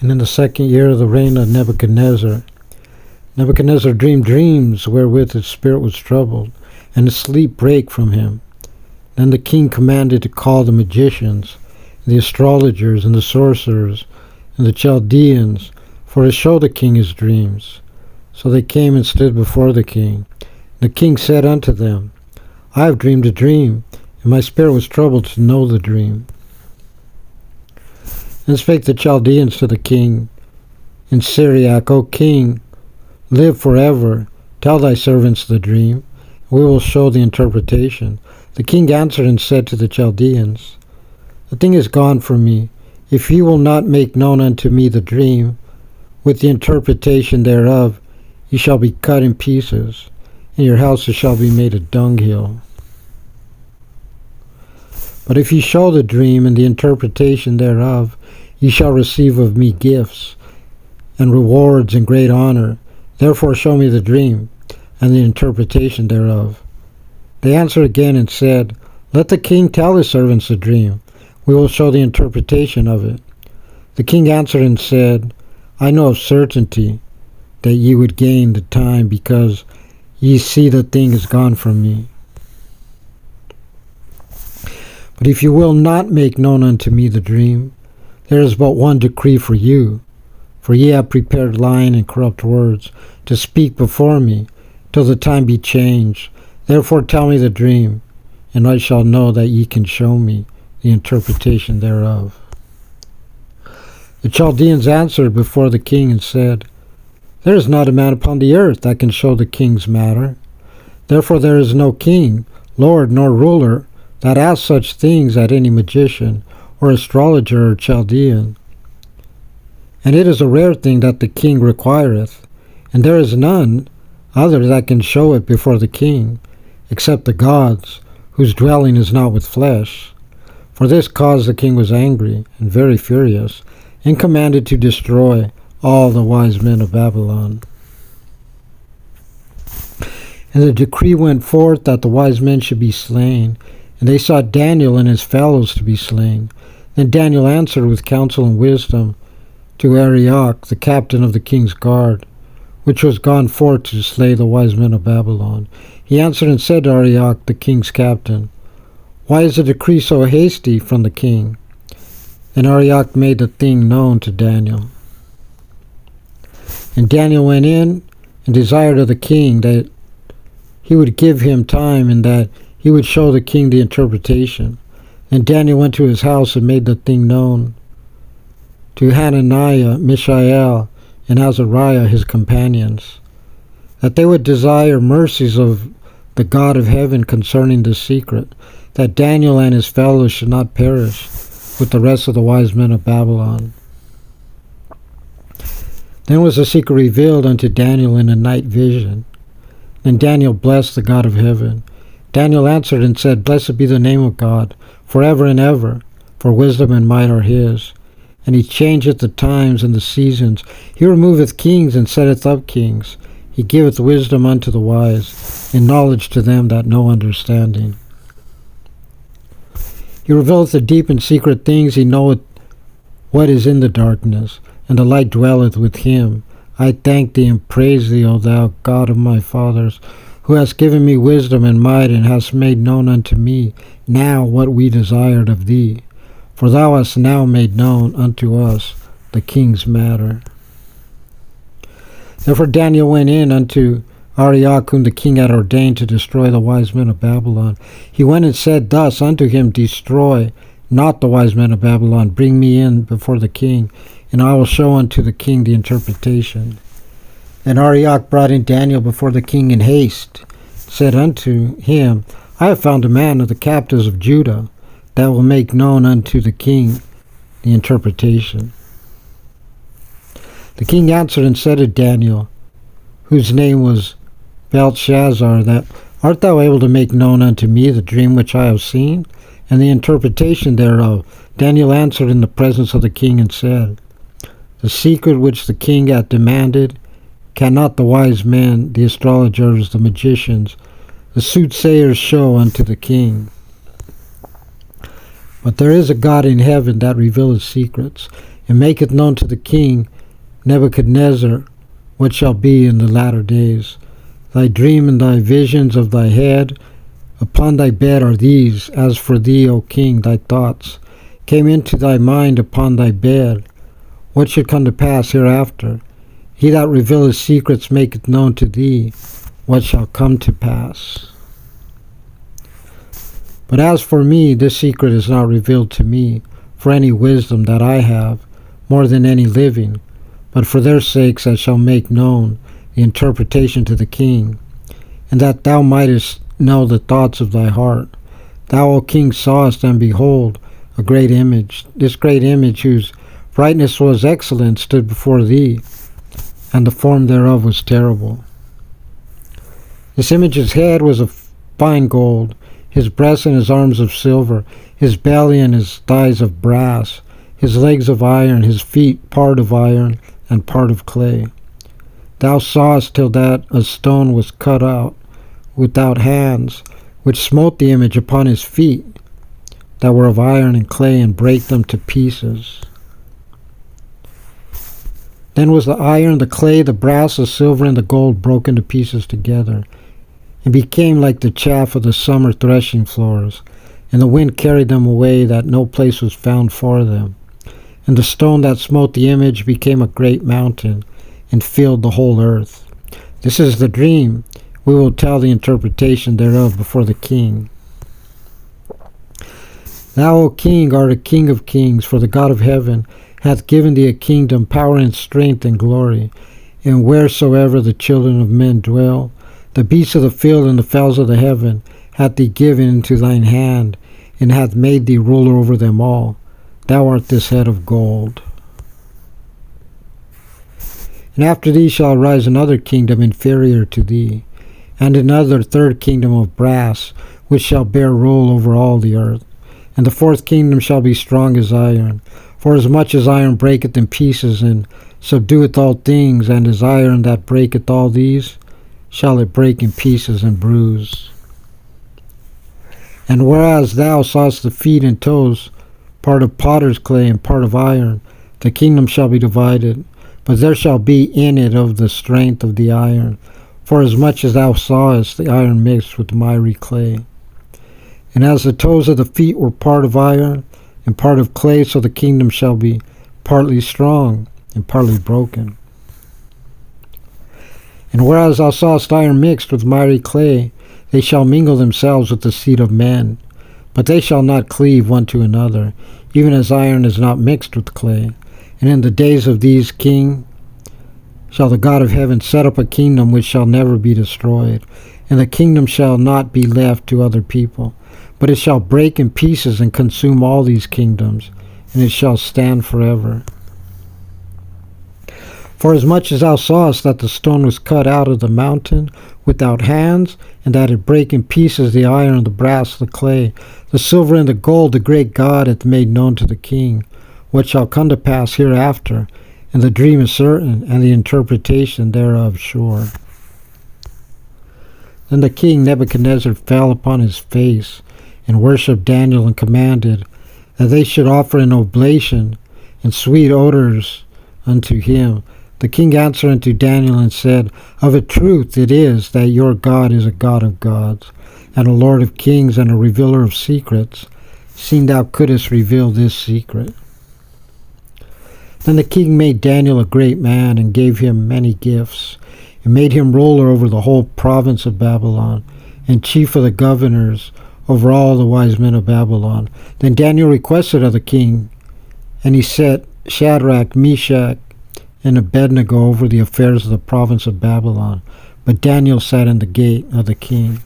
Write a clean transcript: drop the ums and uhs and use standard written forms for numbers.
And in the 2nd year of the reign of Nebuchadnezzar, Nebuchadnezzar dreamed dreams wherewith his spirit was troubled, and his sleep brake from him. Then the king commanded to call the magicians, the astrologers, and the sorcerers, and the Chaldeans, for to show the king his dreams. So they came and stood before the king. The king said unto them, I have dreamed a dream, and my spirit was troubled to know the dream. Then spake the Chaldeans to the king in Syriac, O king, live forever. Tell thy servants the dream. We will show the interpretation. The king answered and said to the Chaldeans, The thing is gone from me. If ye will not make known unto me the dream, with the interpretation thereof, ye shall be cut in pieces, and your houses shall be made a dunghill. But if ye show the dream and the interpretation thereof, ye shall receive of me gifts, and rewards, and great honor. Therefore show me the dream, and the interpretation thereof. They answered again and said, Let the king tell his servants the dream. We will show the interpretation of it. The king answered and said, I know of certainty that ye would gain the time, because ye see the thing is gone from me. But if you will not make known unto me the dream, there is but one decree for you. For ye have prepared lying and corrupt words to speak before me, till the time be changed. Therefore tell me the dream, and I shall know that ye can show me the interpretation thereof. The Chaldeans answered before the king and said, There is not a man upon the earth that can show the king's matter. Therefore there is no king, lord, nor ruler that asks such things at any magician, or astrologer, or Chaldean. And it is a rare thing that the king requireth, and there is none other that can show it before the king, except the gods, whose dwelling is not with flesh. For this cause the king was angry, and very furious, and commanded to destroy all the wise men of Babylon. And the decree went forth that the wise men should be slain, and they sought Daniel and his fellows to be slain. Then Daniel answered with counsel and wisdom to Arioch, the captain of the king's guard, which was gone forth to slay the wise men of Babylon. He answered and said to Arioch, the king's captain, Why is the decree so hasty from the king? And Arioch made the thing known to Daniel. And Daniel went in and desired of the king that he would give him time, and that he would show the king the interpretation. And Daniel went to his house and made the thing known to Hananiah, Mishael, and Azariah his companions, that they would desire mercies of the God of heaven concerning this secret, that Daniel and his fellows should not perish with the rest of the wise men of Babylon. Then was the secret revealed unto Daniel in a night vision. Then Daniel blessed the God of heaven. Daniel answered and said, Blessed be the name of God, forever and ever, for wisdom and might are his. And he changeth the times and the seasons. He removeth kings and setteth up kings. He giveth wisdom unto the wise, and knowledge to them that know understanding. He revealeth the deep and secret things. He knoweth what is in the darkness, and the light dwelleth with him. I thank thee and praise thee, O thou God of my fathers, who hast given me wisdom and might, and hast made known unto me now what we desired of thee. For thou hast now made known unto us the king's matter. Therefore Daniel went in unto Arioch, whom the king had ordained to destroy the wise men of Babylon. He went and said thus unto him, Destroy not the wise men of Babylon, bring me in before the king, and I will show unto the king the interpretation. Then Arioch brought in Daniel before the king in haste, said unto him, I have found a man of the captives of Judah, that will make known unto the king the interpretation. The king answered and said to Daniel, whose name was Belteshazzar, that art thou able to make known unto me the dream which I have seen, and the interpretation thereof? Daniel answered in the presence of the king and said, The secret which the king hath demanded, cannot the wise men, the astrologers, the magicians, the soothsayers show unto the king. But there is a God in heaven that revealeth secrets, and maketh known to the king Nebuchadnezzar what shall be in the latter days. Thy dream and thy visions of thy head upon thy bed are these. As for thee, O king, thy thoughts came into thy mind upon thy bed. What should come to pass hereafter? He that revealeth secrets maketh known to thee what shall come to pass. But as for me, this secret is not revealed to me for any wisdom that I have, more than any living, but for their sakes I shall make known the interpretation to the king, and that thou mightest know the thoughts of thy heart. Thou, O king, sawest, and behold, a great image. This great image, whose brightness was excellent, stood before thee, and the form thereof was terrible. This image's head was of fine gold, his breast and his arms of silver, his belly and his thighs of brass, his legs of iron, his feet part of iron and part of clay. Thou sawest till that a stone was cut out without hands, which smote the image upon his feet that were of iron and clay, and brake them to pieces. Then was the iron, the clay, the brass, the silver, and the gold broken to pieces together, and became like the chaff of the summer threshing floors, and the wind carried them away, that no place was found for them. And the stone that smote the image became a great mountain, and filled the whole earth. This is the dream. We will tell the interpretation thereof before the king. Thou, O king, art a king of kings, for the God of heaven hath given thee a kingdom, power, and strength, and glory. And wheresoever the children of men dwell, the beasts of the field and the fowls of the heaven hath he given into thine hand, and hath made thee ruler over them all. Thou art this head of gold. And after thee shall arise another kingdom inferior to thee, and another third kingdom of brass, which shall bear rule over all the earth. And the fourth kingdom shall be strong as iron. For as much as iron breaketh in pieces, and subdueth all things, and as iron that breaketh all these, shall it break in pieces and bruise. And whereas thou sawest the feet and toes, part of potter's clay and part of iron, the kingdom shall be divided, but there shall be in it of the strength of the iron, for as much as thou sawest the iron mixed with miry clay. And as the toes of the feet were part of iron and part of clay, so the kingdom shall be partly strong and partly broken. And whereas thou sawest iron mixed with miry clay, they shall mingle themselves with the seed of men, but they shall not cleave one to another, even as iron is not mixed with clay. And in the days of these kings shall the God of heaven set up a kingdom which shall never be destroyed, and the kingdom shall not be left to other people, but it shall break in pieces and consume all these kingdoms, and it shall stand forever. For as much as thou sawest that the stone was cut out of the mountain without hands, and that it brake in pieces the iron, the brass, the clay, the silver, and the gold, the great God hath made known to the king what shall come to pass hereafter, and the dream is certain, and the interpretation thereof sure. Then the king Nebuchadnezzar fell upon his face, and worshipped Daniel, and commanded that they should offer an oblation and sweet odors unto him. The king answered unto Daniel and said, Of a truth it is that your God is a God of gods, and a Lord of kings, and a revealer of secrets, seeing thou couldest reveal this secret. Then the king made Daniel a great man, and gave him many gifts, and made him ruler over the whole province of Babylon, and chief of the governors over all the wise men of Babylon. Then Daniel requested of the king, and he set Shadrach, Meshach, and Abednego over the affairs of the province of Babylon. But Daniel sat in the gate of the king.